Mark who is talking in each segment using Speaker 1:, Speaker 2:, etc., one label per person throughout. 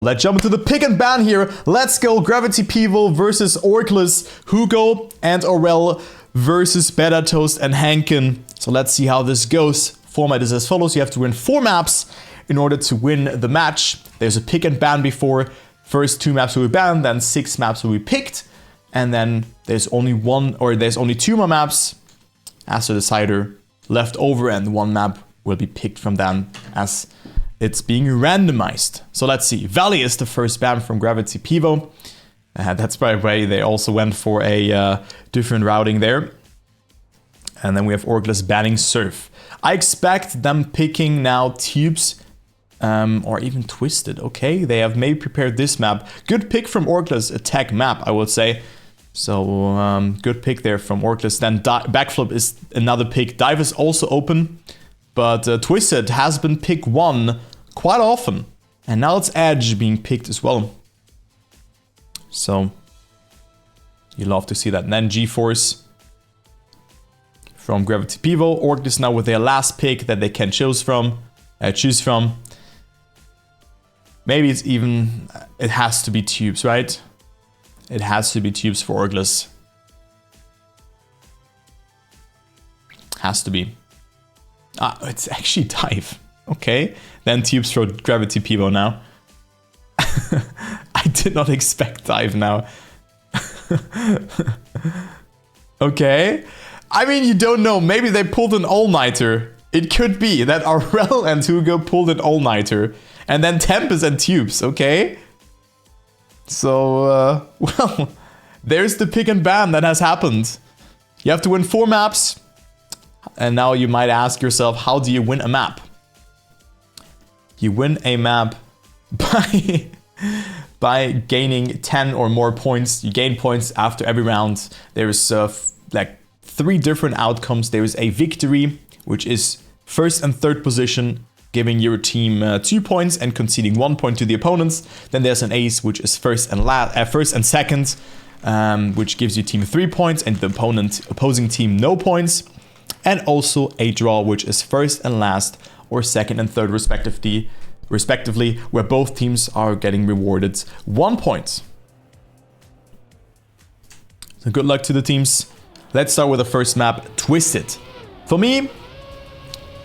Speaker 1: Let's jump into the pick and ban here. Let's go GxP versus Orgless, Hugo and Aurel versus Better Toast and Hankin. So let's see how this goes. Format is as follows. You have to win 4 maps in order to win the match. There's a pick and ban before. First 2 maps will be banned, then 6 maps will be picked. And then there's only 2 more maps as a decider left over, and 1 map will be picked from them as it's being randomized. So let's see. Valley is the first ban from GxP. That's probably why they also went for a different routing there. And then we have Orgless banning Surf. I expect them picking now Tubes or even Twisted. Okay, they have maybe prepared this map. Good pick from Orgless, attack map, I would say. So good pick there from Orgless. Then Backflip is another pick. Dive is also open, but Twisted has been pick 1 quite often. And now it's Edge being picked as well. So you love to see that. And then GeForce from GxP. Orgless now with their last pick that they can choose from. Maybe it's even, it has to be Tubes, right? It has to be Tubes for Orgless. Has to be. Ah, it's actually Dive. Okay, then Tubes for GxP now. I did not expect Dive now. Okay. I mean, you don't know. Maybe they pulled an all-nighter. It could be that Aurel and Hugo pulled an all-nighter. And then Tempest and Tubes, okay? So, well, there's the pick and ban that has happened. You have to win 4 maps. And now you might ask yourself, how do you win a map? You win a map by gaining 10 or more points. You gain points after every round. There's like 3 different outcomes. There is a victory, which is first and third position, giving your team 2 points and conceding 1 point to the opponents. Then there's an ace, which is first and second, which gives your team 3 points and the opposing team no points. And also a draw, which is first and last, or second and third respectively, where both teams are getting rewarded 1 point. So good luck to the teams. Let's start with the first map, Twisted. For me,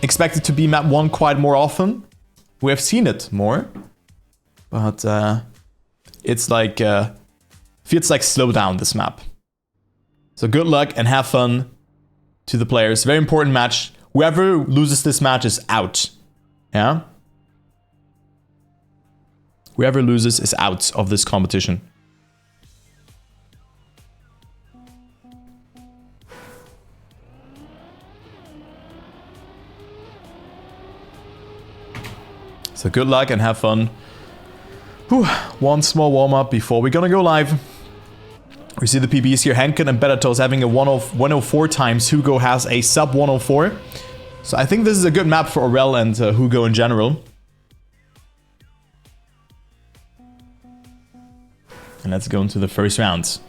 Speaker 1: expect it to be map 1 quite more often. We have seen it more, but it's like feels like slow down this map. So good luck and have fun to the players. Very important match. Whoever loses this match is out. Yeah? Whoever loses is out of this competition. So good luck and have fun. Whew. 1 small warm-up before we're gonna go live. We see the PBs here. Hankin and Better Toast having a 104 times. Hugo has a sub 104. So I think this is a good map for Aurel and Hugo in general. And let's go into the first round.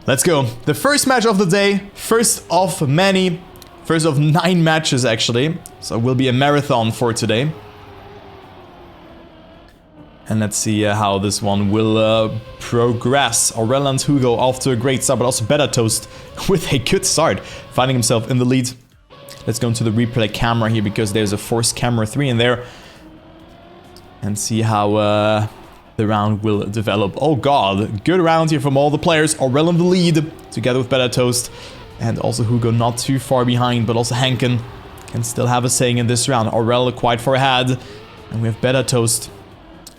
Speaker 1: Let's go. The first match of the day. First of many. First of 9 matches actually. So it will be a marathon for today. And let's see how this one will progress. Aurel and Hugo off to a great start, but also Better Toast with a good start, finding himself in the lead. Let's go into the replay camera here because there's a forced camera 3 in there. And see how the round will develop. Oh god, good round here from all the players. Aurel in the lead, together with Better Toast. And also Hugo not too far behind, but also Hankin can still have a saying in this round. Aurel quite far ahead. And we have Better Toast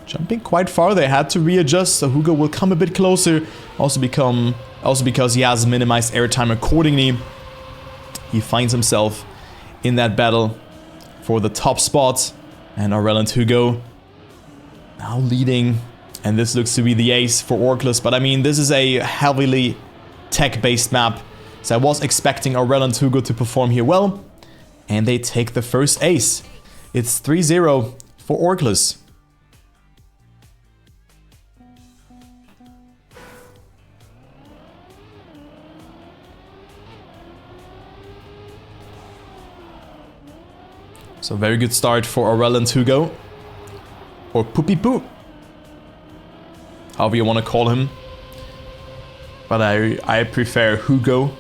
Speaker 1: jumping quite far. They had to readjust, so Hugo will come a bit closer. Also because he has minimized airtime accordingly. He finds himself in that battle for the top spot. And Aurel and Hugo now leading. And this looks to be the ace for Orgless. But I mean, this is a heavily tech-based map. So I was expecting Aurel and Hugo to perform here well. And they take the first ace. It's 3-0 for Orgless. So very good start for Aurel and Hugo. Or Poopy Poo. however you want to call him. But I prefer Hugo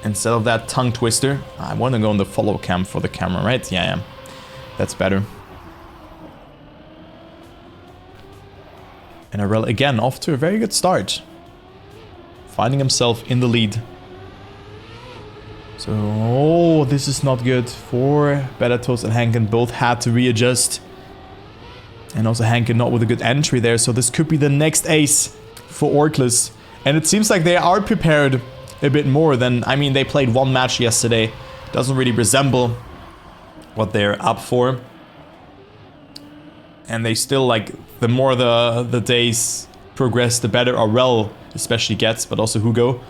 Speaker 1: instead of that tongue twister. I want to go on the follow cam for the camera, right? Yeah. That's better. And Orel again off to a very good start. Finding himself in the lead. So, oh, this is not good for Betatos and Hankin. Both had to readjust. And also Hankin not with a good entry there. So this could be the next ace for Orgless. And it seems like they are prepared a bit more than... I mean, they played one match yesterday. Doesn't really resemble what they're up for. And they still, like, the more the days progress, the better Orel especially gets, but also Hugo.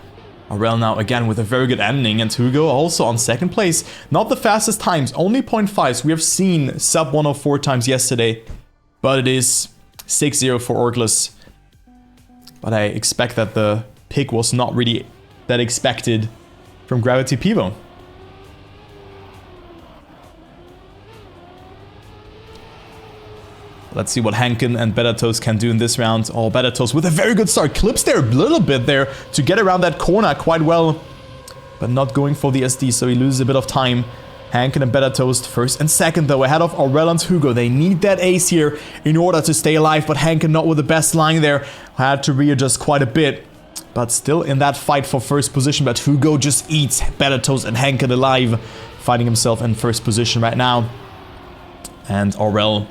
Speaker 1: Orel now again with a very good ending, and Hugo also on second place. Not the fastest times, only 0.5s. We have seen sub 104 times yesterday, but it is 6-0 for Orgless. But I expect that the pick was not really that expected from Gravity Pivo. Let's see what Hankin and Betatos can do in this round. Oh, Betatos with a very good start. Clips there a little bit there to get around that corner quite well. But not going for the SD, so he loses a bit of time. Hankin and Betatos first and second, though, ahead of Orel and Hugo. They need that ace here in order to stay alive, but Hankin not with the best line there. Had to readjust quite a bit. But still in that fight for first position. But Hugo just eats Betatos and Hankin alive. Finding himself in first position right now. And Orel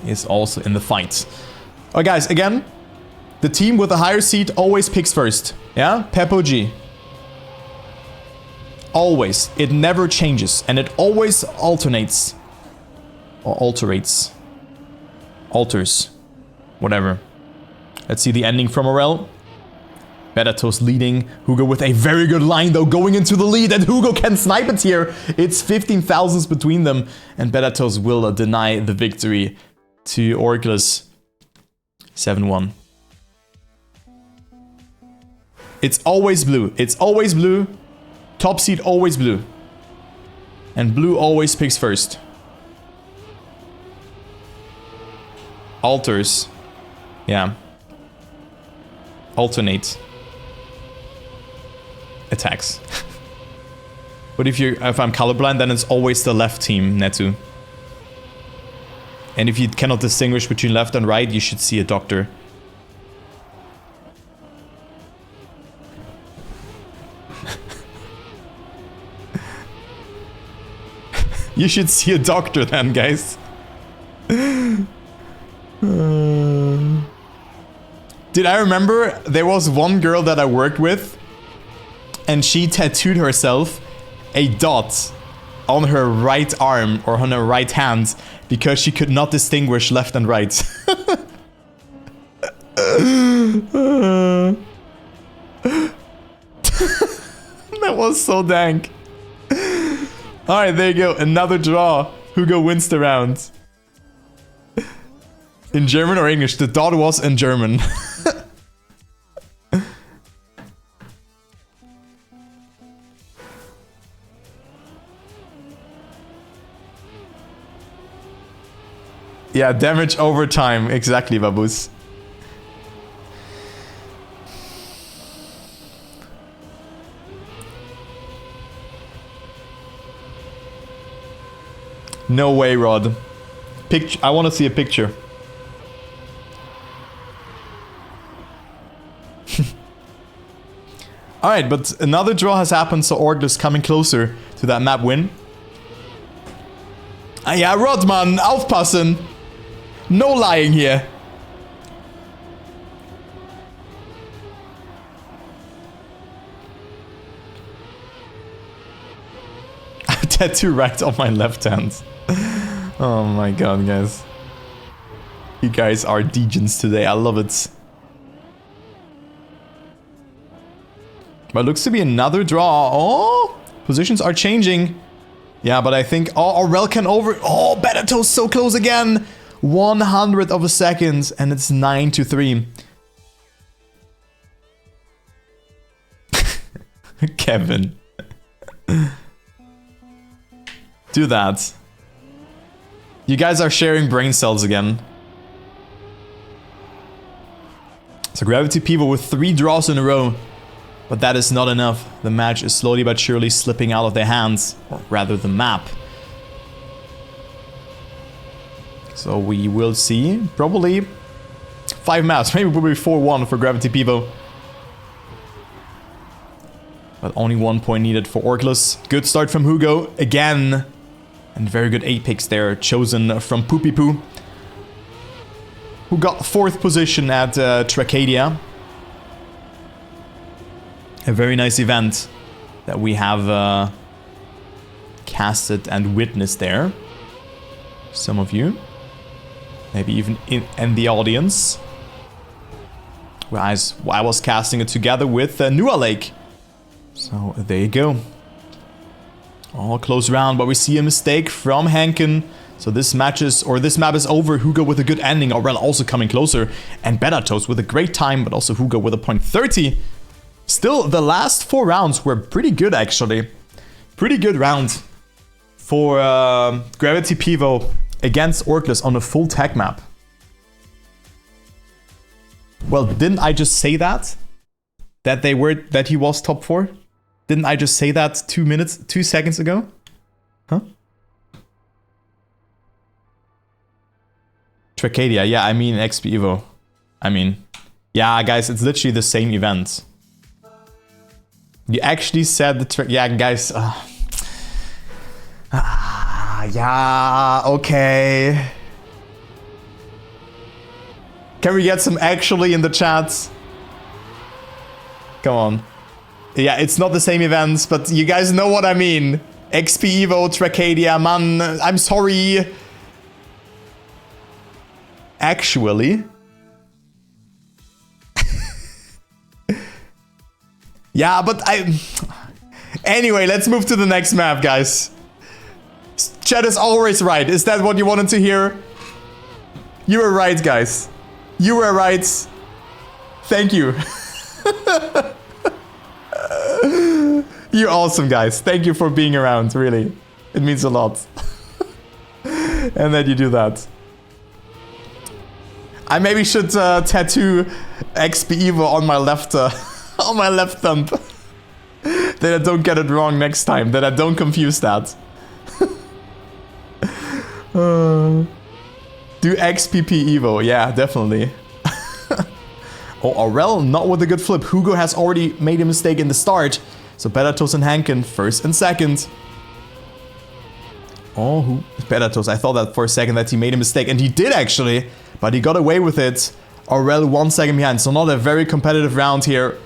Speaker 1: is also in the fight. Alright guys, again, the team with the higher seed always picks first. Yeah? Pep OG. Always. It never changes. And it always alternates. Or alterates. Alters. Whatever. Let's see the ending from Orel. Betatos leading. Hugo with a very good line though, going into the lead, and Hugo can snipe it here. It's 15,000s between them, and Betatos will deny the victory to Orgless. 7-1. It's always blue. It's always blue. Top seed always blue. And blue always picks first. Alters. Yeah. Alternate. Attacks. But if I'm colorblind, then it's always the left team, Netu. And if you cannot distinguish between left and right, you should see a doctor. You should see a doctor then, guys. Dude, I remember there was one girl that I worked with, and she tattooed herself a dot on her right arm or on her right hand because she could not distinguish left and right. That was so dank. Alright, there you go. Another draw. Hugo wins the round. In German or English? The dot was in German. Yeah, damage over time. Exactly, Babus. No way, Rod. I want to see a picture. Alright, but another draw has happened, so Orgless coming closer to that map win. Ah ja, Rodman, aufpassen! No lying here. Tattoo right on my left hand. Oh my god, guys. You guys are degens today, I love it. But looks to be another draw. Oh, positions are changing. Yeah, but I think... Oh, Orel can over... Oh, Betatos so close again. 100th of a second, and it's 9-3. Kevin. Do that. You guys are sharing brain cells again. So Gravity Pivot with 3 draws in a row. But that is not enough. The match is slowly but surely slipping out of their hands. Or rather the map. So we will see probably 5 maps. Maybe probably 4-1 for Gravity Pivot. But only 1 point needed for Orgless. Good start from Hugo again. And very good 8 picks there, chosen from Poopy Poo. Who got 4th position at Trackmania. A very nice event that we have casted and witnessed there. Some of you. Maybe even in the audience. Whereas I was casting it together with Nua Lake. So there you go. All close round, but we see a mistake from Hankin. So this map is over. Hugo with a good ending. Aurel also coming closer. And Betatos with a great time, but also Hugo with a point 30. Still, the last 4 rounds were pretty good actually. Pretty good round for Gravity Pivot against Orgless on a full tag map. Well, didn't I just say that? That he was top 4? Didn't I just say that 2 seconds ago? Huh? Trackmania, yeah, I mean XP Evo. I mean, yeah, guys, it's literally the same event. You actually said the yeah, guys. Yeah, okay. Can we get some actually in the chat? Come on. Yeah, it's not the same events, but you guys know what I mean. XP Evo, Trackmania, man, I'm sorry. Actually. Yeah, but anyway, let's move to the next map, guys. Chat is always right. Is that what you wanted to hear? You were right, guys. You were right. Thank you. You're awesome, guys. Thank you for being around, really. It means a lot. And that you do that. I maybe should tattoo XP Evo on my left on my left thumb. That I don't get it wrong next time. That I don't confuse that. Do XPP Evo. Yeah, definitely. Oh, Aurel not with a good flip. Hugo has already made a mistake in the start. So Betatos and Hankin first and second. Oh, Betatos. I thought that for a second that he made a mistake. And he did actually. But he got away with it. Aurel 1 second behind. So not a very competitive round here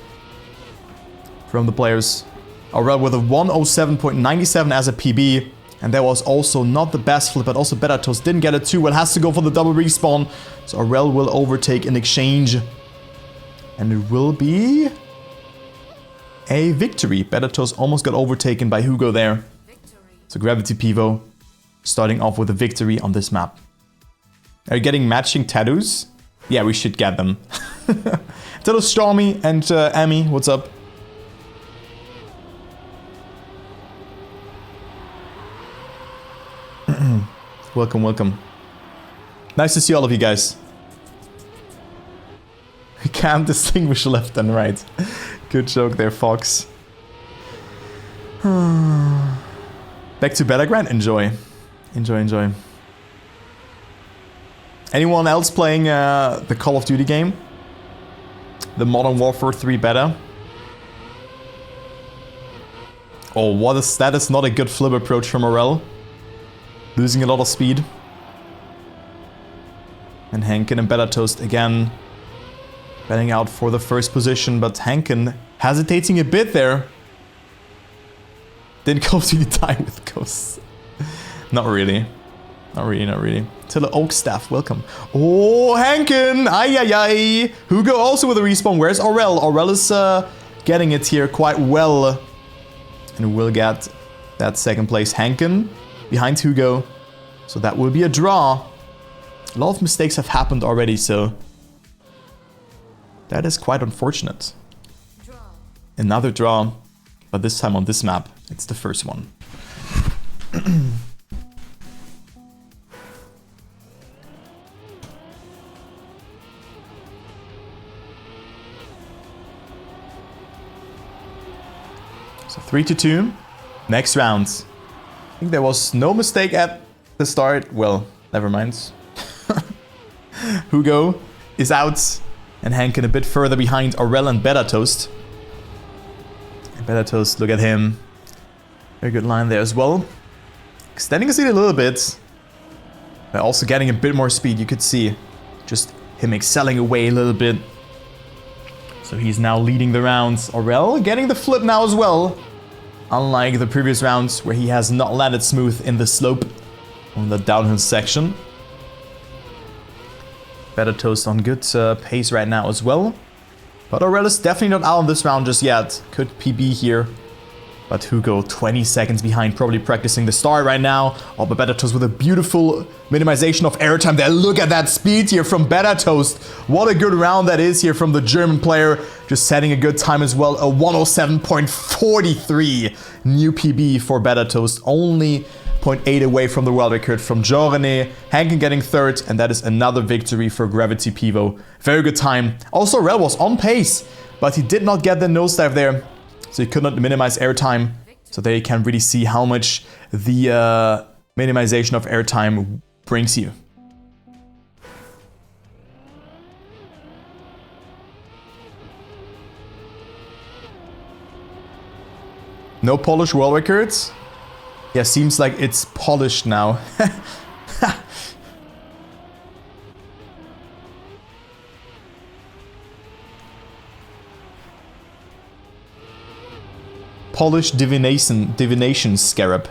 Speaker 1: from the players. Aurel with a 107.97 as a PB. And that was also not the best flip. But also Betatos didn't get it too well. Has to go for the double respawn. So Aurel will overtake in exchange. And it will be a victory. Betatos almost got overtaken by Hugo there. So Gravity Pivot starting off with a victory on this map. Are you getting matching tattoos? Yeah, we should get them. Hello Stormy and Amy, what's up? Welcome, welcome. Nice to see all of you guys. I can't distinguish left and right. Good joke there, Fox. Back to Battleground? Enjoy. Enjoy, enjoy. Anyone else playing the Call of Duty game? The Modern Warfare 3 beta? Oh, that is not a good flip approach from Aurel. Losing a lot of speed. And Hankin and Betatos again betting out for the first position, but Hankin hesitating a bit there. Didn't Call of Duty die with ghosts? Not really. Not really, not really. Tilla Oakstaff, welcome. Oh, Hankin! Ay, ay, ay! Hugo also with a respawn. Where's Aurel? Aurel is getting it here quite well. And will get that second place. Hankin behind Hugo. So that will be a draw. A lot of mistakes have happened already, so that is quite unfortunate. Another draw, but this time on this map. It's the first one. So 3-2. Next round. I think there was no mistake at the start. Well, never mind. Hugo is out. And Hankin a bit further behind Aurel and Better Toast. Better Toast, look at him. Very good line there as well. Extending his lead a little bit. But also getting a bit more speed, you could see. Just him excelling away a little bit. So he's now leading the rounds. Aurel getting the flip now as well. Unlike the previous rounds where he has not landed smooth in the slope on the downhill section. Better Toast on good pace right now as well. But Aurel is definitely not out on this round just yet. Could PB here. But Hugo 20 seconds behind, probably practicing the start right now. Oh, but Better Toast with a beautiful minimization of airtime there. Look at that speed here from Better Toast. What a good round that is here from the German player. Just setting a good time as well. A 107.43 new PB for Better Toast. Only 0.8 away from the world record from Jean-René. Hankin getting third, and that is another victory for Gravity Pivo. Very good time. Also, Aurel was on pace, but he did not get the nosedive there. So you could not minimize airtime. So there you can really see how much the minimization of airtime brings you. No Polish world records. Yeah, seems like it's polished now. Polish divination scarab.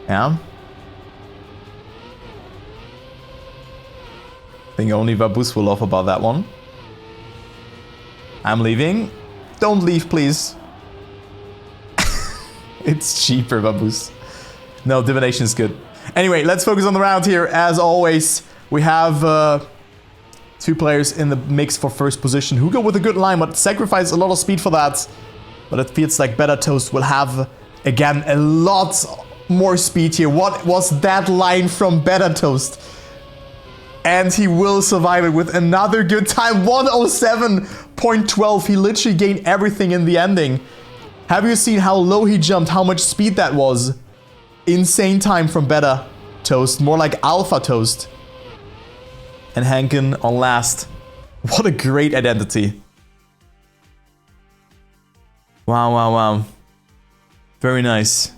Speaker 1: Yeah. I think only Vabus will laugh about that one. I'm leaving. Don't leave, please. It's cheaper, Vabus. No, divination is good. Anyway, let's focus on the round here. As always, we have two players in the mix for first position. Hugo with a good line, but sacrificed a lot of speed for that. But it feels like Better Toast will have, again, a lot more speed here. What was that line from Better Toast? And he will survive it with another good time. 107.12. He literally gained everything in the ending. Have you seen how low he jumped? How much speed that was? Insane time from Better Toast. More like Alpha Toast. And Hankin on last. What a great identity. Wow, wow, wow. Very nice.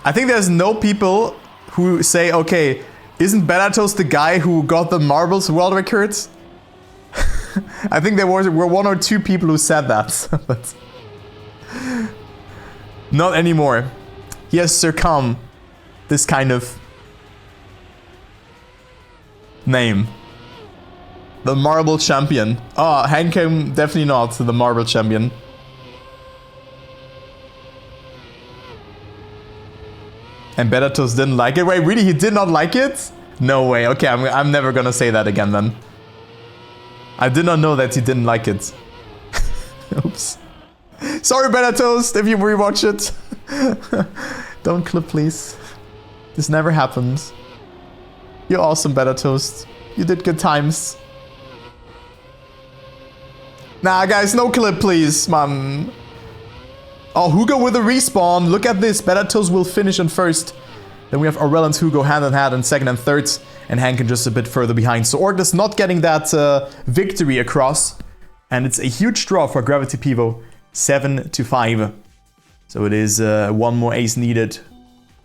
Speaker 1: I think there's no people who say, okay, isn't Better Toast the guy who got the marbles world records? I think there were one or two people who said that, but not anymore. He has succumbed this kind of name. The marble champion. Oh, Hankin definitely not the marble champion. And Better Toast didn't like it. Wait, really? He did not like it? No way. Okay, I'm never gonna say that again then. I did not know that he didn't like it. Oops. Sorry, Better Toast, if you rewatch it. Don't clip, please. This never happens. You're awesome, Better Toast. You did good times. Nah, guys, no clip, please, man. Oh, Hugo with a respawn. Look at this. Better Toast will finish in first. Then we have Aurel and Hugo hand in hand in second and third. And Hankin just a bit further behind. So Orgless not getting that victory across. And it's a huge draw for Gravity Pivo. 7-5. So it is one more ace needed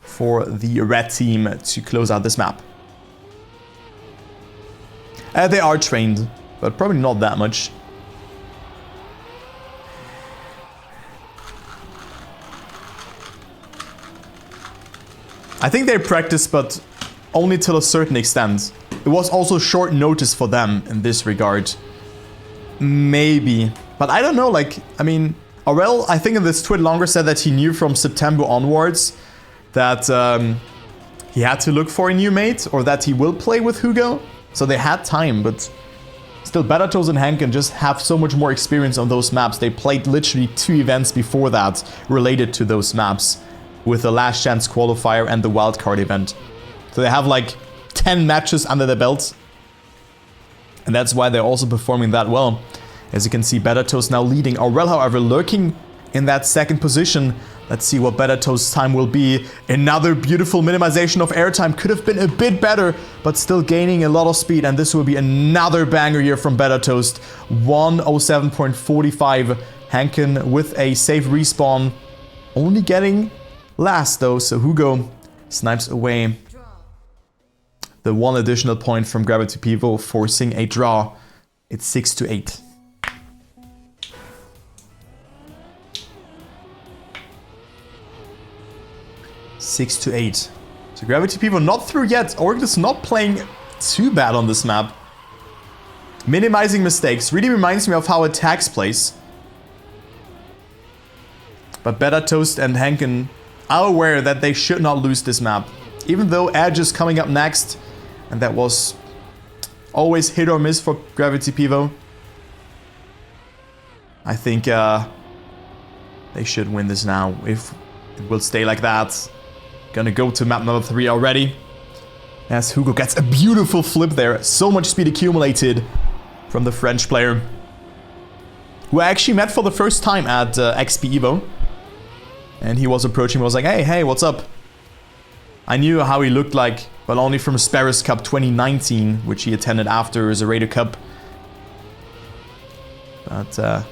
Speaker 1: for the red team to close out this map. They are trained, but probably not that much. I think they practice, but only till a certain extent. It was also short notice for them in this regard. Maybe. But I don't know, like, I mean, Aurel, I think in this tweet longer said that he knew from September onwards that he had to look for a new mate or that he will play with Hugo. So they had time, but Still, Badatos and Hankin just have so much more experience on those maps. They played literally 2 events before that related to those maps, with the Last Chance qualifier and the wildcard event. So they have like 10 matches under their belts. And that's why they're also performing that well. As you can see, Badatos now leading. Aurel, however, lurking in that second position. Let's see what Badatos' time will be. Another beautiful minimization of airtime. Could have been a bit better, but still gaining a lot of speed. And this will be another banger here from Badatos. 1:07.45. Hankin with a safe respawn. Only getting last though, so Hugo snipes away the 1 additional point from Gravity Pivo, forcing a draw. It's 6-8. So Gravity Pivo not through yet. Orgless not playing too bad on this map. Minimizing mistakes. Really reminds me of how Attacks plays. But Badatos and Hankin are aware that they should not lose this map. Even though Edge is coming up next. And that was always hit or miss for Gravity Pivo. I think they should win this now. If it will stay like that. Gonna go to map number 3 already. As Hugo gets a beautiful flip there. So much speed accumulated from the French player. Who I actually met for the first time at XP Evo. And he was approaching me, was like, hey, what's up? I knew how he looked like, but only from Sparrows Cup 2019, which he attended after as a Raider Cup. But it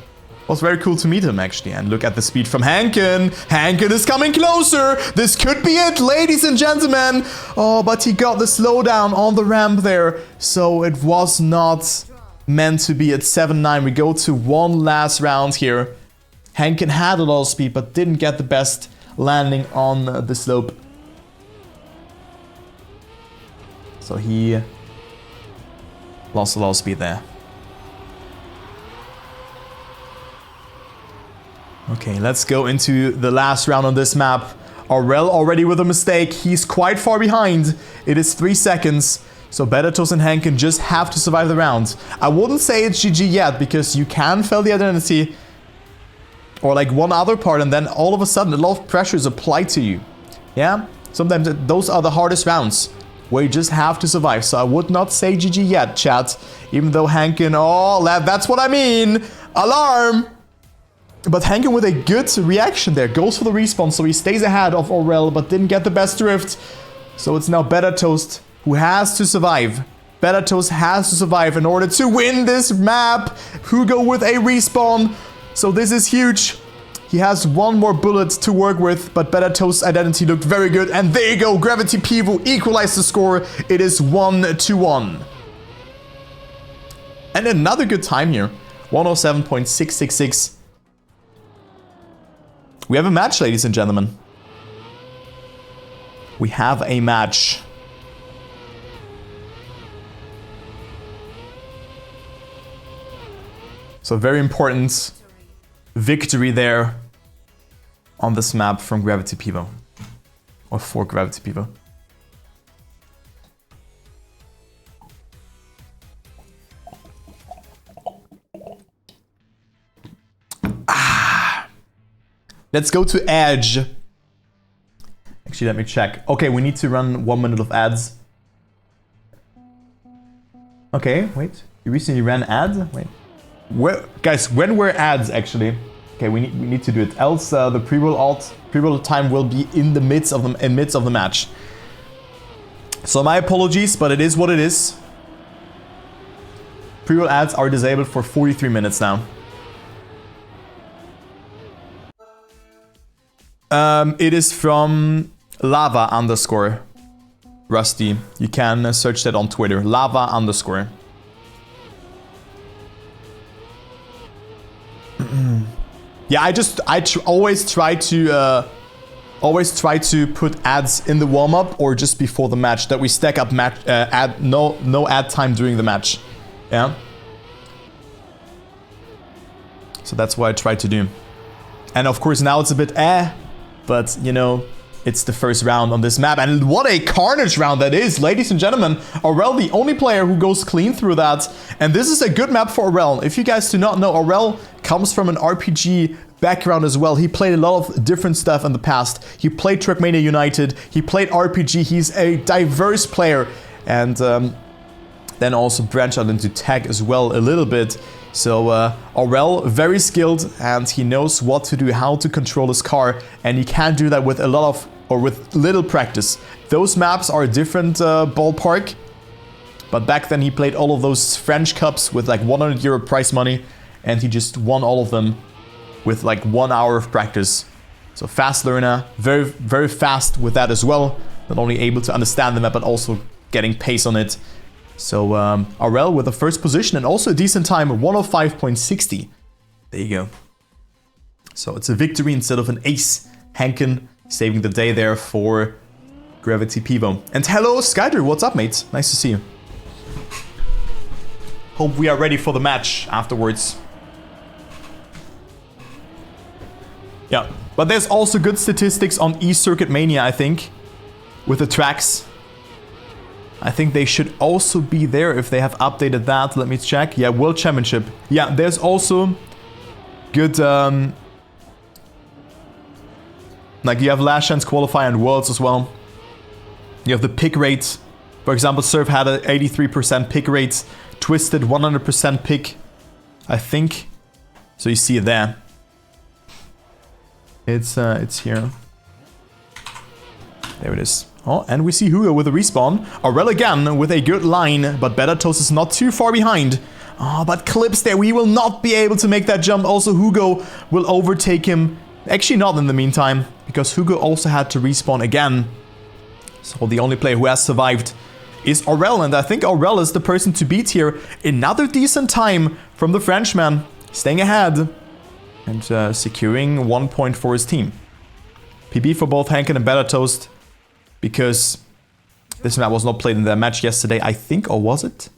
Speaker 1: was very cool to meet him, actually. And look at the speed from Hankin. Hankin is coming closer. This could be it, ladies and gentlemen. Oh, but he got the slowdown on the ramp there. So it was not meant to be at 7-9. We go to one last round here. Hankin had a lot of speed, but didn't get the best landing on the slope. So he lost a lot of speed there. Okay, let's go into the last round on this map. Aurel already with a mistake. He's quite far behind. It is 3 seconds. So Badatos and Hankin just have to survive the round. I wouldn't say it's GG yet, because you can fail the identity. Or like one other part, and then all of a sudden a lot of pressure is applied to you. Yeah? Sometimes those are the hardest rounds, where you just have to survive. So I would not say GG yet, chat. Even though Hankin, oh, that's what I mean. Alarm! But Hankin with a good reaction there. Goes for the respawn, so he stays ahead of Aurel, but didn't get the best drift. So it's now Badatos who has to survive. Badatos has to survive in order to win this map. Hugo with a respawn. So this is huge. He has 1 more bullet to work with, but Badatos' identity looked very good. And there you go, Gravity Pivo equalized the score. It is 1-1. And another good time here. 107.666. We have a match, ladies and gentlemen. We have a match. So very important victory there on this map from Gravity Pivo. Or for Gravity Pivo. Let's go to Edge. Actually, let me check. Okay, we need to run 1 minute of ads. Okay, wait. You recently ran ads? Wait. Guys, when were ads actually? Okay, we need to do it. Else the pre-roll time will be in the midst of the match. So my apologies, but it is what it is. Pre-roll ads are disabled for 43 minutes now. It is from lava _ Rusty. You can search that on Twitter. Lava _ Yeah, I always try to put ads in the warm-up or just before the match, that we stack up no ad time during the match. Yeah. So that's what I try to do. And of course now it's a bit but you know, it's the first round on this map. And what a carnage round that is, ladies and gentlemen. Aurel, the only player who goes clean through that. And this is a good map for Aurel. If you guys do not know, Aurel comes from an RPG background as well. He played a lot of different stuff in the past. He played Trackmania United. He played RPG. He's a diverse player. And then also branched out into tech as well a little bit. So Aurel, very skilled, and he knows what to do, how to control his car, and he can do that with a lot of, or with little practice. Those maps are a different ballpark, but back then he played all of those French Cups with like 100 euro prize money, and he just won all of them with like 1 hour of practice. So fast learner, very, very fast with that as well. Not only able to understand the map, but also getting pace on it. So Aurel with the first position and also a decent time, 105.60. There you go. So it's a victory instead of an ace. Hankin saving the day there for Gravity Pivo. And hello Skydrew, what's up mate? Nice to see you. Hope we are ready for the match afterwards. Yeah, but there's also good statistics on eCircuit Mania, I think, with the tracks. I think they should also be there if they have updated that. Let me check. Yeah, World Championship. Yeah, there's also good... like you have Last Chance Qualifier and Worlds as well. You have the pick rate. For example, Surf had an 83% pick rate. Twisted 100% pick, I think. So you see it there. It's here. There it is. Oh, and we see Hugo with a respawn. Aurel again with a good line, but Bedatos is not too far behind. Oh, but Clips there, we will not be able to make that jump. Also, Hugo will overtake him. Actually not in the meantime, because Hugo also had to respawn again. So the only player who has survived is Aurel, and I think Aurel is the person to beat here. Another decent time from the Frenchman, staying ahead and securing 1 point for his team. PB for both Hankin and Bedatos. Because this map was not played in their match yesterday, I think, or was it?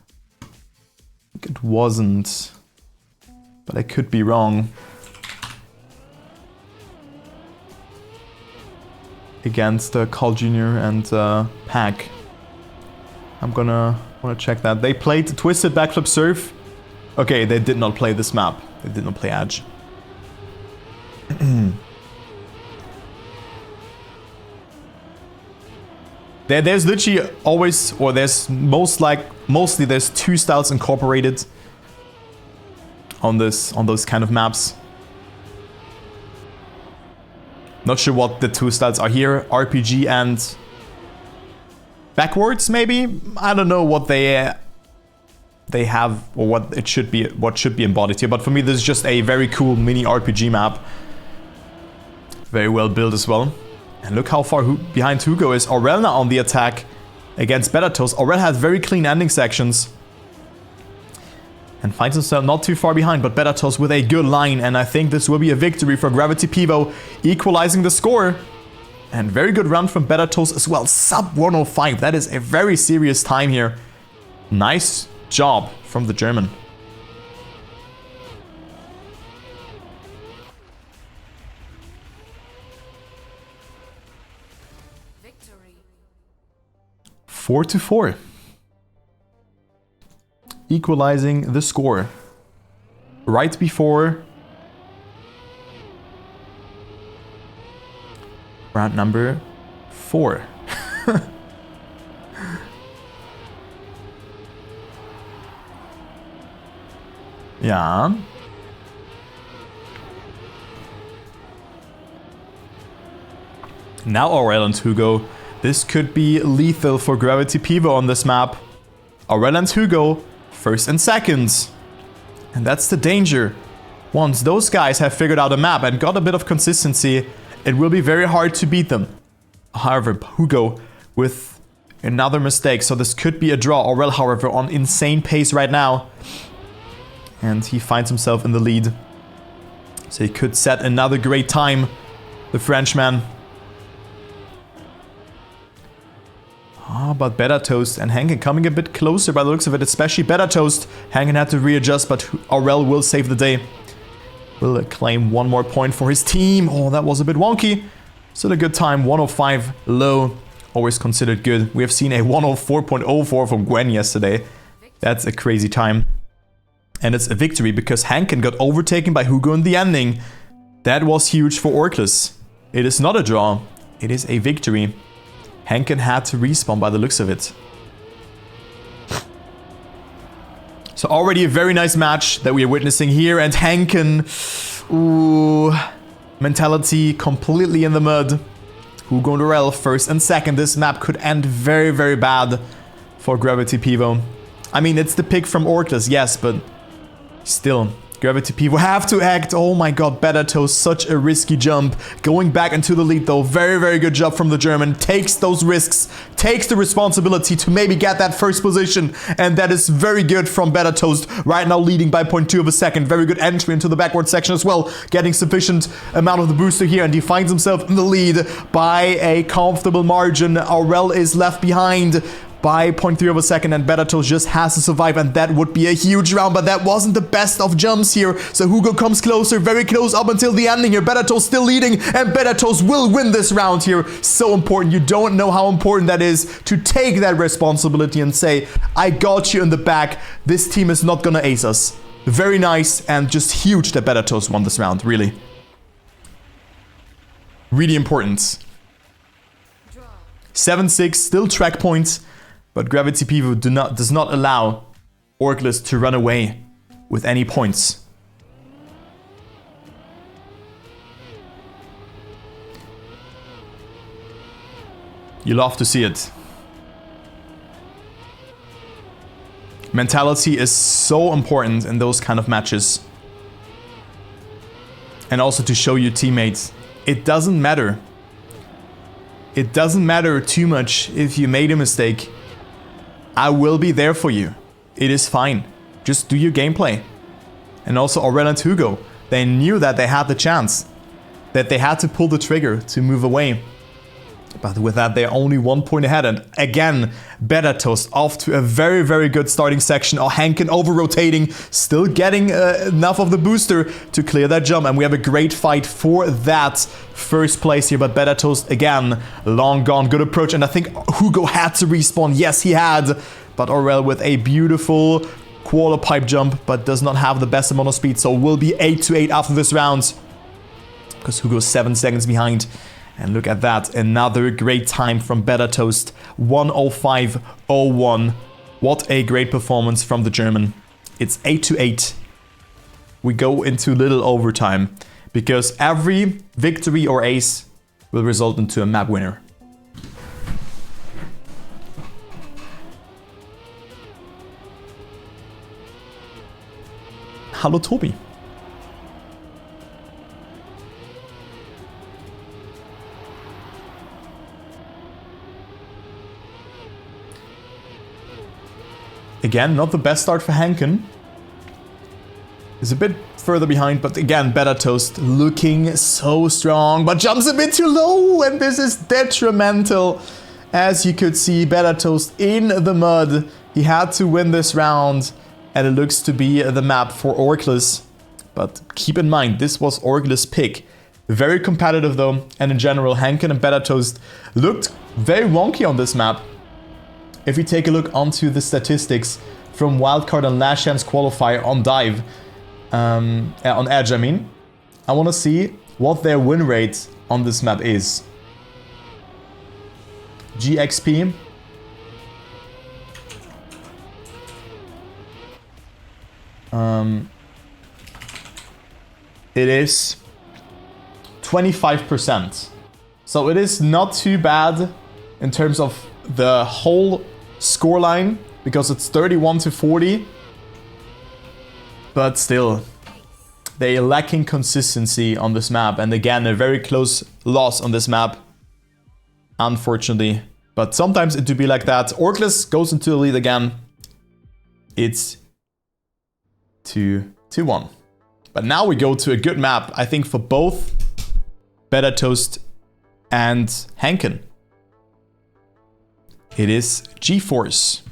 Speaker 1: I think it wasn't. But I could be wrong. Against Carl Jr. and Pack. I'm gonna check that. They played Twisted Backflip Surf. Okay, they did not play this map. They did not play Edge. There's literally always, or there's mostly there's two styles incorporated on those kind of maps. Not sure what the two styles are here, RPG and backwards maybe. I don't know what they have or what it should be, what should be embodied here. But for me, this is just a very cool mini RPG map. Very well built as well. And look how far behind Hugo is. Aurel now on the attack against Bedatos. Aurel has very clean ending sections. And finds himself not too far behind, but Bedatos with a good line. And I think this will be a victory for Gravity Pivo, equalizing the score. And very good run from Bedatos as well. Sub 105. That is a very serious time here. Nice job from the German.
Speaker 2: Victory.
Speaker 1: 4-4. Equalizing the score. Right before round number 4. Yeah. Now Aurel and Hugo. This could be lethal for Gravity Pivo on this map. Aurel and Hugo, first and seconds. And that's the danger. Once those guys have figured out a map and got a bit of consistency, it will be very hard to beat them. However, Hugo with another mistake, so this could be a draw. Aurel, however, on insane pace right now. And he finds himself in the lead. So he could set another great time, the Frenchman. But Bedatos and Hankin coming a bit closer by the looks of it, especially Bedatos. Hankin had to readjust, but Aurel will save the day. Will claim 1 more point for his team. Oh, that was a bit wonky. Still a good time, 105 low, always considered good. We have seen a 104.04 from Gwen yesterday. That's a crazy time. And it's a victory because Hankin got overtaken by Hugo in the ending. That was huge for Orgless. It is not a draw, it is a victory. Hankin had to respawn by the looks of it. So already a very nice match that we are witnessing here, and Hankin, ooh, mentality completely in the mud. Hugo and Orel first and second. This map could end very, very bad for Gravity Pivo. I mean, it's the pick from Orgless, yes, but still, Gravity Pivo have to act. Oh my god, Better such a risky jump. Going back into the lead though, very, very good job from the German. Takes those risks, takes the responsibility to maybe get that first position. And that is very good from Better right now leading by 0.2 of a second. Very good entry into the backward section as well. Getting sufficient amount of the booster here, and he finds himself in the lead by a comfortable margin. Aurel is left behind by 0.3 of a second, and Better just has to survive, and that would be a huge round, but that wasn't the best of jumps here. So Hugo comes closer, very close up until the ending here. Better still leading, and Better will win this round here. So important. You don't know how important that is to take that responsibility and say, I got you in the back. This team is not gonna ace us. Very nice, and just huge that Better won this round, really. Really important. 7-6, still track points. But Gravity Pivo does not allow Orgless to run away with any points. You love to see it. Mentality is so important in those kind of matches. And also to show your teammates, it doesn't matter. It doesn't matter too much if you made a mistake. I will be there for you. It is fine. Just do your gameplay. And also Aurel and Hugo, they knew that they had the chance. That they had to pull the trigger to move away. But with that, they're only 1 point ahead. And again, Better off to a very, very good starting section. Oh, Hankin over-rotating, still getting enough of the booster to clear that jump. And we have a great fight for that first place here. But Better again, long gone, good approach. And I think Hugo had to respawn. Yes, he had. But Aurel with a beautiful quarter pipe jump, but does not have the best amount of speed. So will be 8-8 after this round. Because Hugo's 7 seconds behind. And look at that, another great time from Better 105.01. What a great performance from the German. It's 8-8. We go into little overtime because every victory or ace will result into a map winner. Hallo Tobi. Again, not the best start for Hankin. He's a bit further behind, but again, Better looking so strong, but jumps a bit too low, and this is detrimental. As you could see, Better in the mud. He had to win this round, and it looks to be the map for Orgless. But keep in mind, this was Orgless' pick. Very competitive though, and in general, Hankin and Better looked very wonky on this map. If we take a look onto the statistics from Wildcard and Last Chance Qualifier on Dive, on Edge, I mean, I want to see what their win rate on this map is. GxP. It is 25%. So it is not too bad in terms of the whole scoreline, because it's 31-40, but still they lacking consistency on this map, and again a very close loss on this map, unfortunately. But sometimes it do be like that. Orgless goes into the lead again. It's 2-1. But now we go to a good map, I think, for both Better and Hankin. It is GeForce.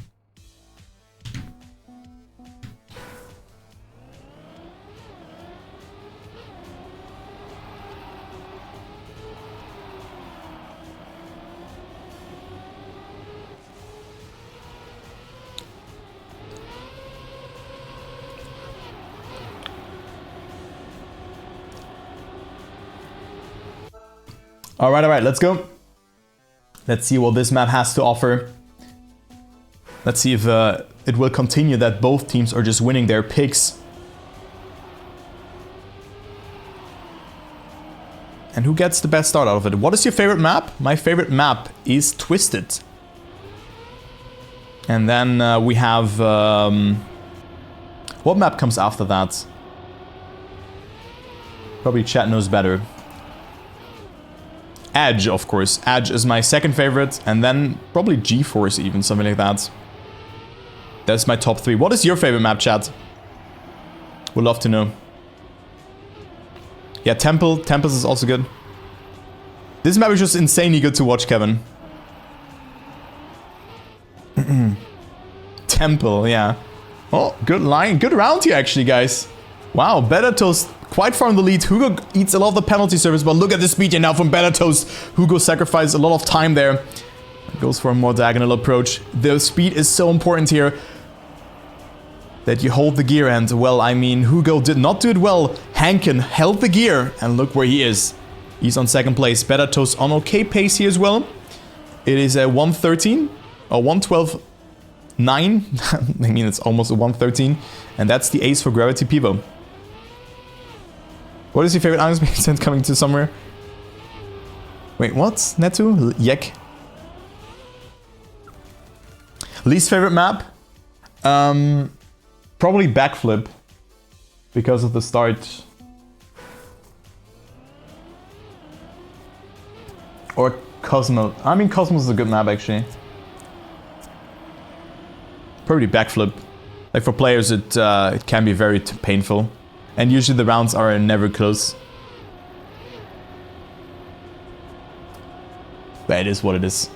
Speaker 1: All right, let's go. Let's see what this map has to offer. Let's see if it will continue that both teams are just winning their picks. And who gets the best start out of it? What is your favorite map? My favorite map is Twisted. And then we have... what map comes after that? Probably chat knows better. Edge, of course. Edge is my second favorite. And then probably GeForce even, something like that. That's my top 3. What is your favorite map, chat? Would love to know. Yeah, Tempest is also good. This map is just insanely good to watch, Kevin. Temple, yeah. Oh, good line. Good round here, actually, guys. Wow, Better Toast quite far in the lead. Hugo eats a lot of the penalty service, but look at the speed here now from Better Toast. Hugo sacrificed a lot of time there. Goes for a more diagonal approach. The speed is so important here. That you hold the gear, and well, I mean, Hugo did not do it well. Hankin held the gear, and look where he is. He's on second place. Better Toast on okay pace here as well. It is a 113 or 112.9. I mean, it's almost a 113, and that's the ace for Gravity Pivo. What is your favorite Alex Vincent coming to somewhere? Wait, what? Netu? Yek? Least favorite map? Probably Backflip, because of the start. Or Cosmos. I mean, Cosmos is a good map, actually. Probably Backflip. Like, for players, it can be very painful. And usually the rounds are never close. But it is what it is.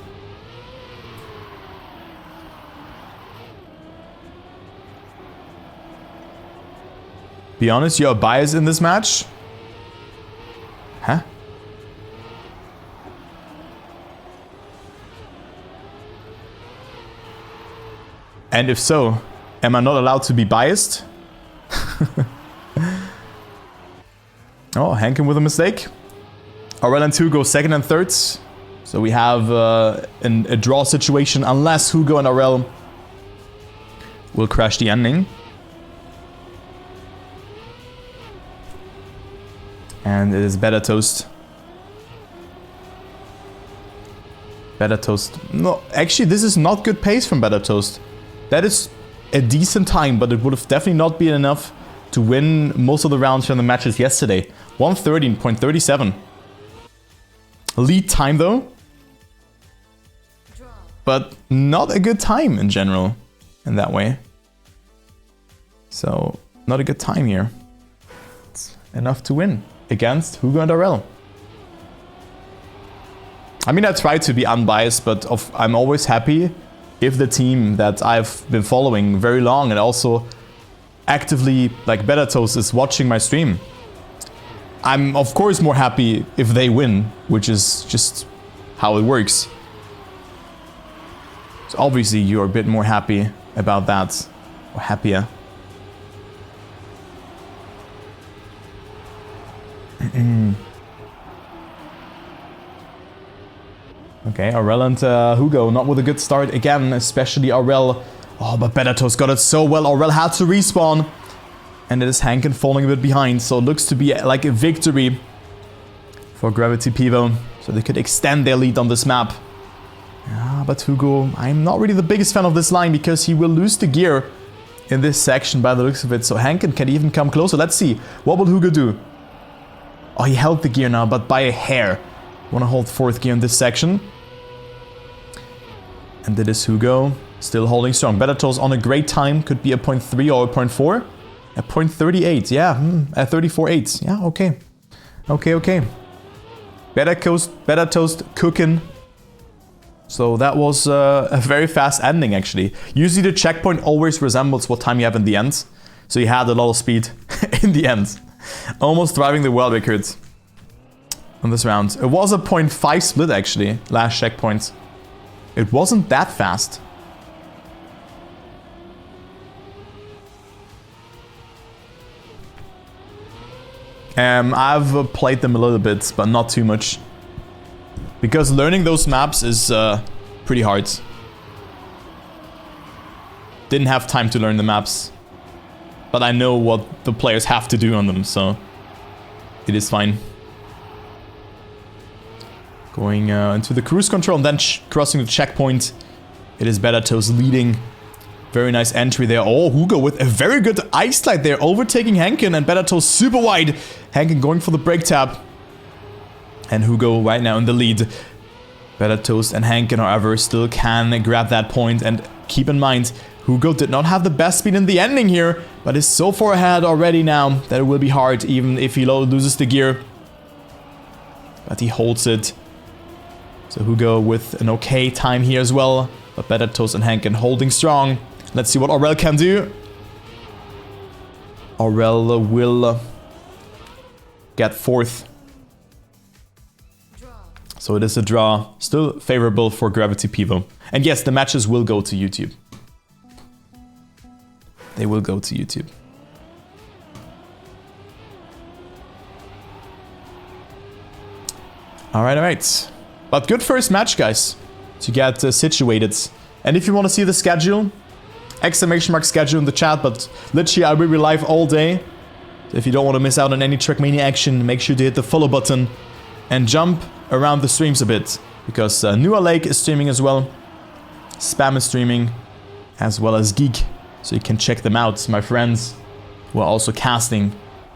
Speaker 1: Be honest, you're biased in this match? Huh? And if so, am I not allowed to be biased? Oh, Hankin with a mistake. Aurel and Hugo second and third. So we have a draw situation unless Hugo and Aurel will crash the ending. And it is Better Toast. Better Toast. No, actually, this is not good pace from Better Toast. That is a decent time, but it would have definitely not been enough to win most of the rounds from the matches yesterday. 113.37. Lead time, though. But not a good time in general, in that way. So, not a good time here. It's enough to win against Hugo and Aurel. I mean, I try to be unbiased, but I'm always happy if the team that I've been following very long and also actively, like Better Toast, is watching my stream. I'm, of course, more happy if they win, which is just how it works. So obviously, you're a bit more happy about that, or happier. Okay, Aurel and Hugo not with a good start again, especially Aurel. Oh, but Better Toast got it so well. Aurel had to respawn. And it is Hankin falling a bit behind, so it looks to be like a victory for Gravity Pivo. So they could extend their lead on this map. Ah, but Hugo, I'm not really the biggest fan of this line because he will lose the gear in this section by the looks of it. So Hankin can even come closer. Let's see. What will Hugo do? Oh, he held the gear now, but by a hair. Want to hold fourth gear in this section. And it is Hugo still holding strong. Better Toast on a great time. Could be a 0.3 or a 0.4. A 0.38. Yeah, a 34.8. Yeah, okay. Okay. Better Toast cooking. So that was a very fast ending, actually. Usually the checkpoint always resembles what time you have in the end. So you had a lot of speed in the end. Almost driving the world record on this round. It was a 0.5 split, actually, last checkpoint. It wasn't that fast. I've played them a little bit, but not too much. Because learning those maps is pretty hard. Didn't have time to learn the maps. But I know what the players have to do on them, so it is fine. Going into the cruise control and then crossing the checkpoint. It is Bedatos leading. Very nice entry there. Oh, Hugo with a very good ice slide there, overtaking Hankin, and Bedatos super wide. Hankin going for the brake tap. And Hugo right now in the lead. Bedatos and Hankin, however, still can grab that point. And keep in mind, Hugo did not have the best speed in the ending here, but is so far ahead already now that it will be hard even if he loses the gear. But he holds it. So Hugo with an okay time here as well. But Bedatos and Hankin holding strong. Let's see what Aurel can do. Aurel will get 4th. So it is a draw. Still favorable for Gravity Pivo. And yes, the matches will go to YouTube. They will go to YouTube. Alright. But good first match, guys, to get situated. And if you want to see the schedule, !schedule in the chat, but literally I will be live all day. So if you don't want to miss out on any trackmania action, make sure to hit the follow button and jump around the streams a bit. Because Nua Lake is streaming as well. Spam is streaming, as well as Geek. So you can check them out, my friends, who are also casting.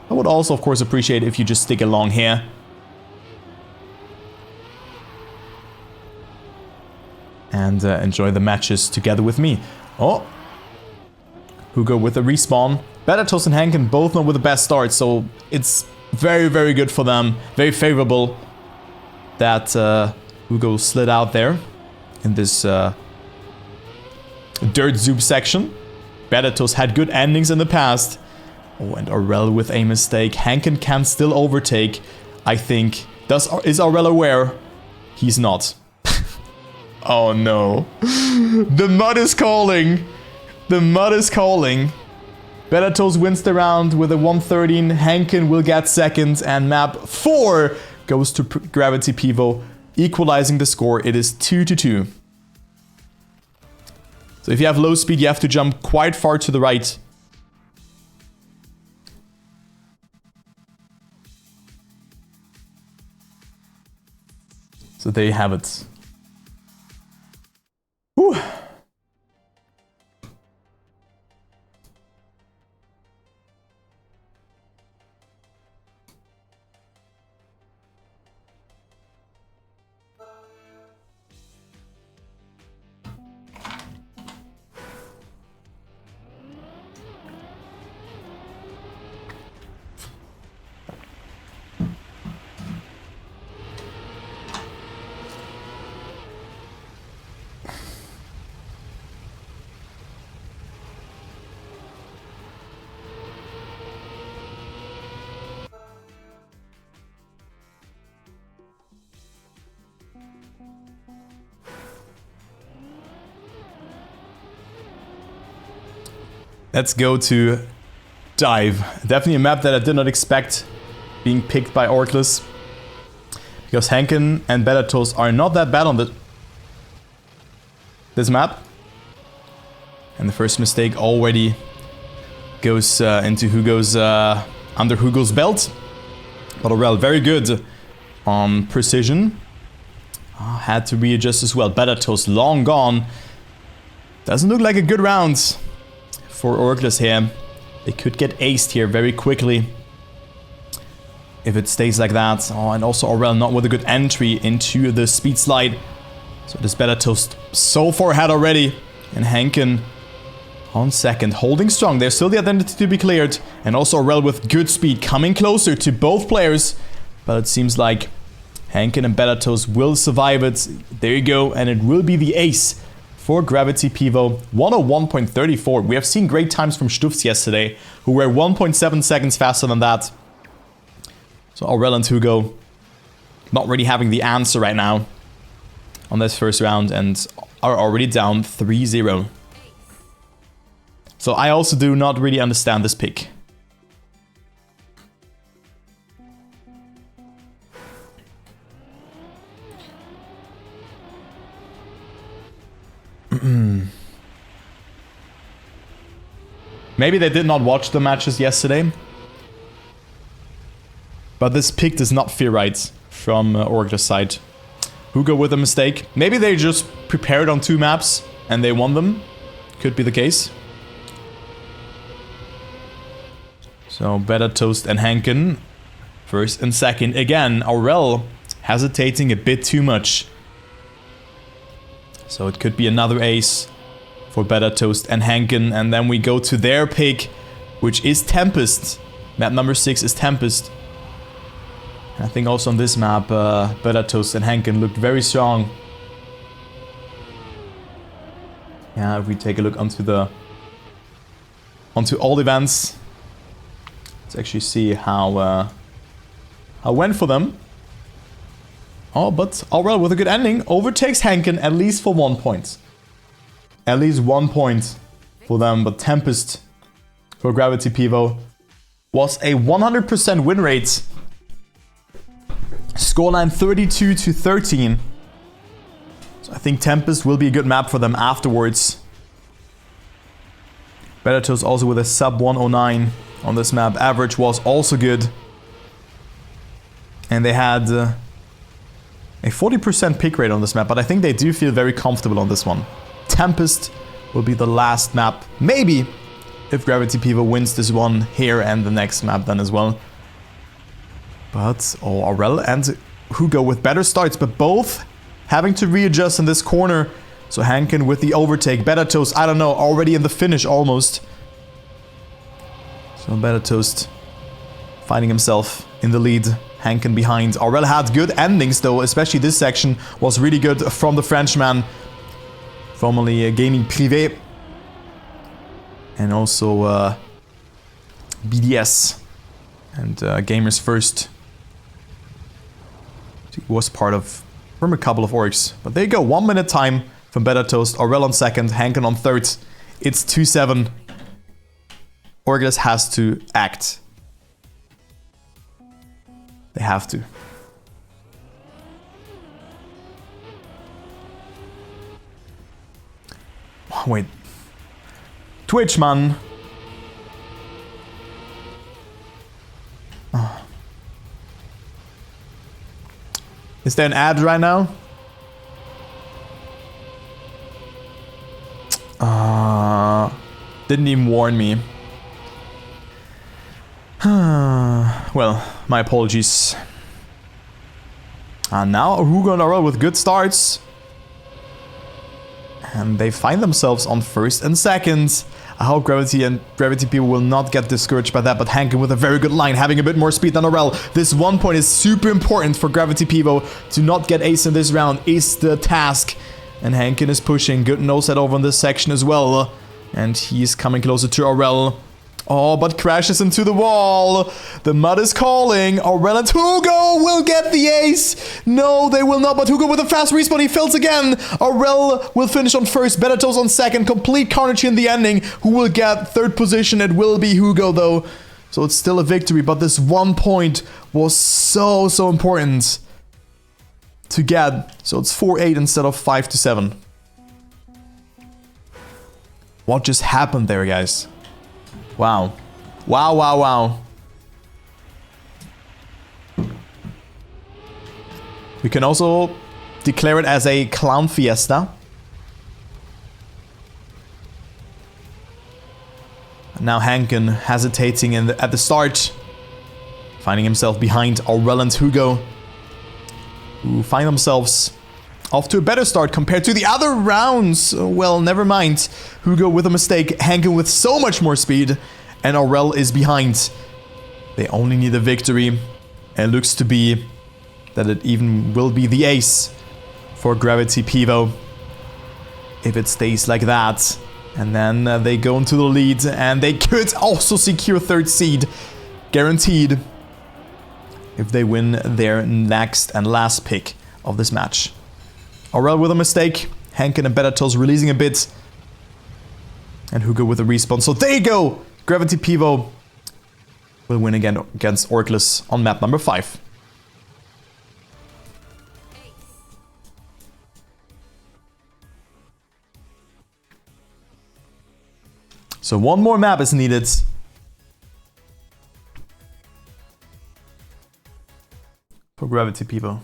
Speaker 1: I would also, of course, appreciate if you just stick along here. And enjoy the matches together with me. Oh! Hugo with a respawn. Bedatos and Hankin both not with the best start, so it's very, very good for them. Very favorable that Hugo slid out there in this dirt zoop section. Bedatos had good endings in the past. Oh, and Aurel with a mistake. Hankin can still overtake, I think. Is Aurel aware? He's not. Oh no. The mud is calling. The mud is calling. Bedatos wins the round with a 113. Hankin will get 2nd. And map 4 goes to Gravity Pivo, equalizing the score. It is 2-2. So if you have low speed, you have to jump quite far to the right. So there you have it. Whew. Let's go to Dive. Definitely a map that I did not expect being picked by Orgless. Because Hankin and Bedatos are not that bad on this map. And the first mistake already goes into Hugo's under Hugo's belt. But Aurel very good on precision. Had to readjust as well. Bedatos long gone. Doesn't look like a good round for Orgless here. They could get aced here very quickly if it stays like that. Oh, and also Aurel not with a good entry into the speed slide. So this Bedatos so far ahead already. And Hankin on 2nd, holding strong. There's still the identity to be cleared. And also Aurel with good speed, coming closer to both players. But it seems like Hankin and Bedatos will survive it. There you go, and it will be the ace for Gravity Pivo, 101.34. We have seen great times from Stufs yesterday, who were 1.7 seconds faster than that. So Aurel and Hugo not really having the answer right now on this first round and are already down 3-0. So I also do not really understand this pick. Maybe they did not watch the matches yesterday. But this pick does not feel right from Orgless side. Hugo with a mistake. Maybe they just prepared on 2 maps and they won them. Could be the case. So Better Toast and Hankin first and second. Again, Aurel hesitating a bit too much. So it could be another ace for Better Toast and Hankin. And then we go to their pick, which is Tempest. Map number 6 is Tempest. I think also on this map, Better Toast and Hankin looked very strong. Yeah, if we take a look onto all events, let's actually see how went for them. Oh, but Aurel with a good ending overtakes Hankin at least for 1 point. At least 1 point for them, but Tempest for Gravity Pivo was a 100% win rate. Scoreline 32-13. So I think Tempest will be a good map for them afterwards. Better Toast also with a sub 109 on this map. Average was also good. And they had a 40% pick rate on this map, but I think they do feel very comfortable on this one. Tempest will be the last map. Maybe if Gravity Pivo wins this one here and the next map then as well. But Aurel and Hugo with better starts, but both having to readjust in this corner. So Hankin with the overtake. Better Toast, I don't know, already in the finish almost. So Better Toast finding himself in the lead. Hankin behind. Aurel had good endings though, especially this section was really good from the Frenchman. Formerly Gaming Privé. And also BDS. And Gamers First. He was part of from a couple of orgs. But there you go, 1 minute time from Better Toast. Aurel on second, Hankin on third. It's 2-7. Orgless has to act. They have to. Oh, wait. Twitch, man. Oh. Is there an ad right now? Didn't even warn me. Well, my apologies. And now Hugo and Aurel with good starts. And they find themselves on first and second. I hope Gravity and Gravity people will not get discouraged by that, but Hankin with a very good line, having a bit more speed than Aurel. This 1 point is super important for Gravity Pivo. To not get ace in this round is the task. And Hankin is pushing. Good nose head over in this section as well. And he's coming closer to Aurel. Oh, but crashes into the wall. The mud is calling. Aurel and Hugo will get the ace. No, they will not, but Hugo with a fast respawn. He fails again. Aurel will finish on first. Better Toast on second. Complete carnage in the ending. Who will get third position? It will be Hugo, though. So it's still a victory, but this 1 point was so important to get. So it's 4-8 instead of 5-7. What just happened there, guys? Wow. Wow, wow, wow. We can also declare it as a clown fiesta. Now Hankin hesitating at the start. Finding himself behind Aurel and Hugo. Who find themselves off to a better start compared to the other rounds. Well, never mind. Hugo with a mistake. Hankin with so much more speed. And Aurel is behind. They only need a victory. And it looks to be that it even will be the ace for Gravity Pivo. If it stays like that. And then they go into the lead. And they could also secure third seed. Guaranteed. If they win their next and last pick of this match. Aurel with a mistake. Hankin and Better Toast releasing a bit. And Hugo with a respawn. So there you go! Gravity Pivo will win again against Orgless on map number 5. So one more map is needed. For Gravity people.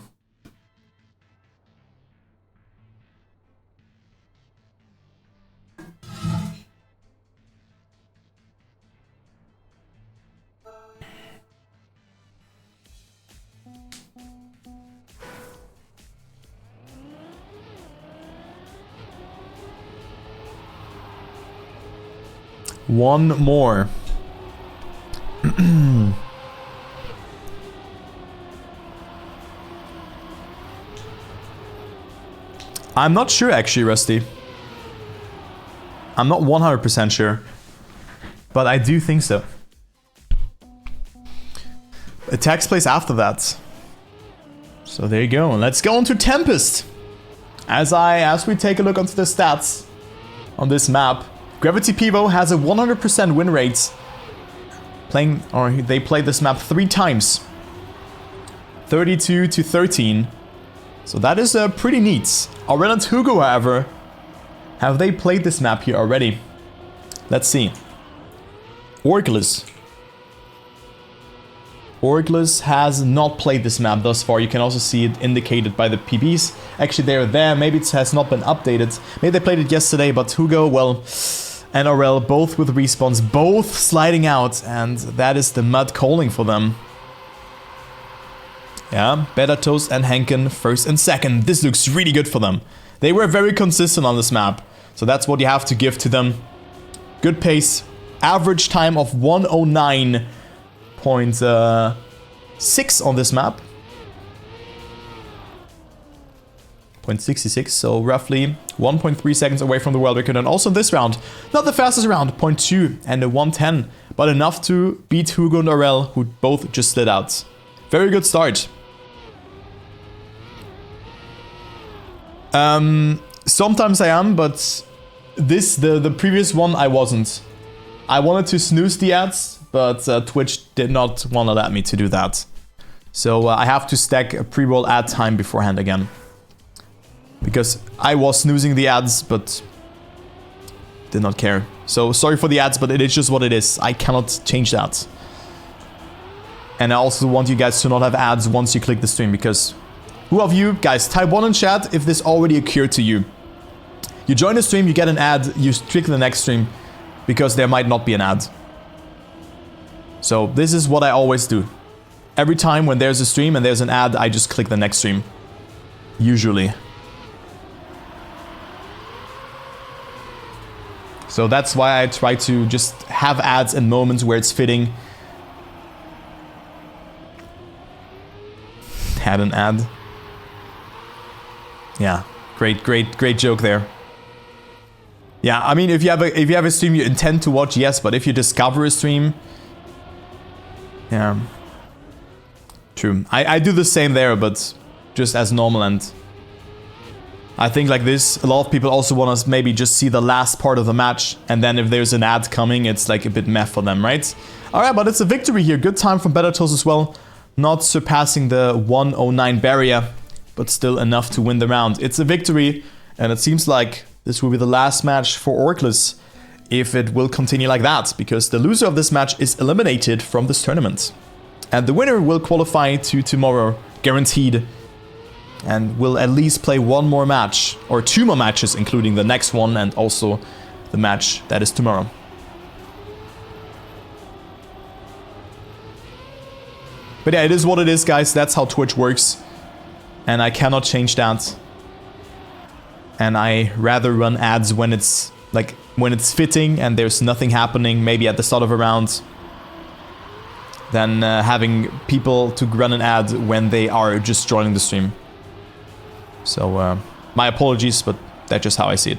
Speaker 1: One more. I'm not sure actually, Rusty. I'm not 100% sure. But I do think so. It takes place after that. So there you go. Let's go on to Tempest. As we take a look onto the stats on this map, Gravity Pivo has a 100% win rate. They played this map 3 times. 32 to 13. So that is pretty neat. Aurel and Hugo, however, have they played this map here already? Let's see. Orgless. Orgless has not played this map thus far. You can also see it indicated by the PBs. Actually, they're there. Maybe it has not been updated. Maybe they played it yesterday, but Hugo, well, and Aurel, both with respawns, both sliding out, and that is the mud calling for them. Yeah, Better Toast and Henken first and second. This looks really good for them. They were very consistent on this map, so that's what you have to give to them. Good pace. Average time of 109.6 on this map. 0.66, so roughly 1.3 seconds away from the world record. And also this round, not the fastest round, 0.2 and a 110, but enough to beat Hugo and Aurel, who both just slid out. Very good start. Sometimes I am, but the previous one I wasn't. I wanted to snooze the ads, but Twitch did not want to let me to do that. So I have to stack a pre-roll ad time beforehand again. Because I was snoozing the ads, but did not care. So sorry for the ads, but it is just what it is. I cannot change that. And I also want you guys to not have ads once you click the stream, because who of you guys, type 1 in chat if this already occurred to you. You join the stream, you get an ad, you click the next stream, because there might not be an ad. So this is what I always do. Every time when there's a stream and there's an ad, I just click the next stream. Usually. So that's why I try to just have ads in moments where it's fitting. Had an ad. Yeah, great joke there. Yeah, I mean, if you have a stream you intend to watch, yes, but if you discover a stream, yeah, true. I do the same there, but just as normal. And I think like this, a lot of people also want to maybe just see the last part of the match, and then if there's an ad coming, it's like a bit meh for them, right? All right, but it's a victory here. Good time from Better Toast as well. Not surpassing the 109 barrier, but still enough to win the round. It's a victory, and it seems like this will be the last match for Orgless, if it will continue like that, because the loser of this match is eliminated from this tournament. And the winner will qualify to tomorrow, guaranteed, and will at least play one more match, or 2 more matches, including the next one and also the match that is tomorrow. But yeah, it is what it is, guys. That's how Twitch works. And I cannot change that. And I rather run ads when it's fitting and there's nothing happening, maybe at the start of a round, than having people to run an ad when they are just joining the stream. So my apologies, but that's just how I see it.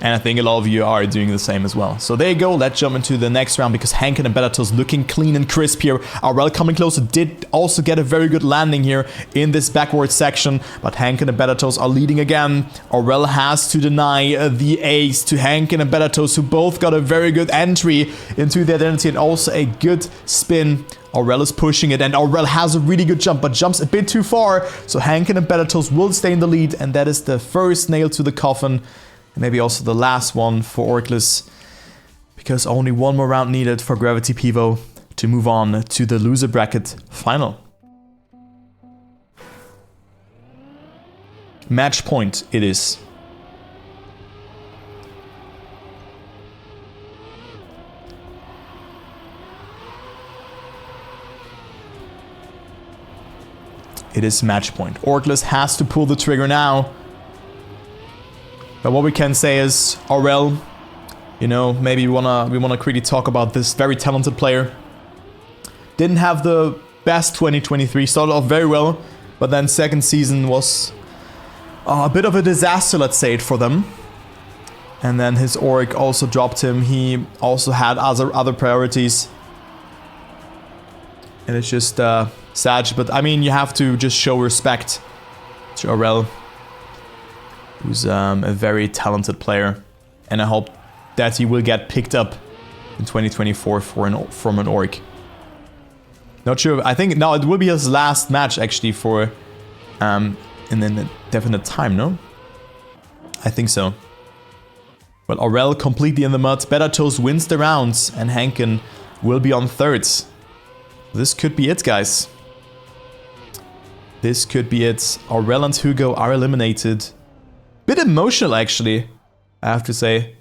Speaker 1: And I think a lot of you are doing the same as well. So there you go. Let's jump into the next round, because Henken and Better Toast looking clean and crisp here. Aurel coming closer, did also get a very good landing here in this backward section. But Henken and Better Toast are leading again. Aurel has to deny the ace to Henken and Better Toast, who both got a very good entry into the identity and also a good spin. Aurel is pushing it, and Aurel has a really good jump, but jumps a bit too far. So Henken and Better Toast will stay in the lead, and that is the first nail to the coffin. Maybe also the last one for Orgless. because only one more round needed for Gravity Pivo to move on to the loser bracket final. Match point it is. It is match point. Orgless has to pull the trigger now. But what we can say is, Aurel, you know, maybe we wanna quickly talk about this very talented player. Didn't have the best 2023, started off very well, but then second season was a bit of a disaster, let's say it, for them. And then his org also dropped him. He also had other priorities. And it's just sad, but I mean, you have to just show respect to Aurel, who's a very talented player, and I hope that he will get picked up in 2024 from an org. Not sure. I think no, it will be his last match actually for in a definite time. No, I think so. Well, Aurel completely in the mud. Bettertoes wins the rounds, and Hankin will be on thirds. This could be it, guys. This could be it. Aurel and Hugo are eliminated. Bit emotional, actually, I have to say.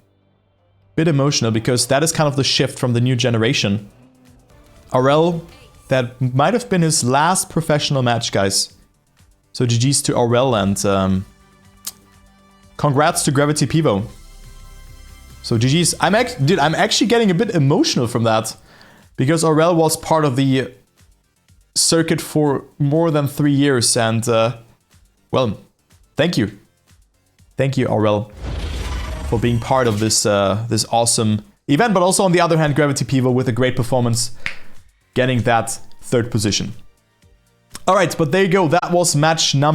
Speaker 1: Bit emotional, because that is kind of the shift from the new generation. Aurel, that might have been his last professional match, guys. So GG's to Aurel, and congrats to Gravity Pivo. So GG's. I'm actually getting a bit emotional from that. Because Aurel was part of the circuit for more than 3 years, and well, thank you. Thank you, Aurel, for being part of this this awesome event, but also on the other hand, Gravity Pivo with a great performance, getting that third position. Alright, but there you go, that was match number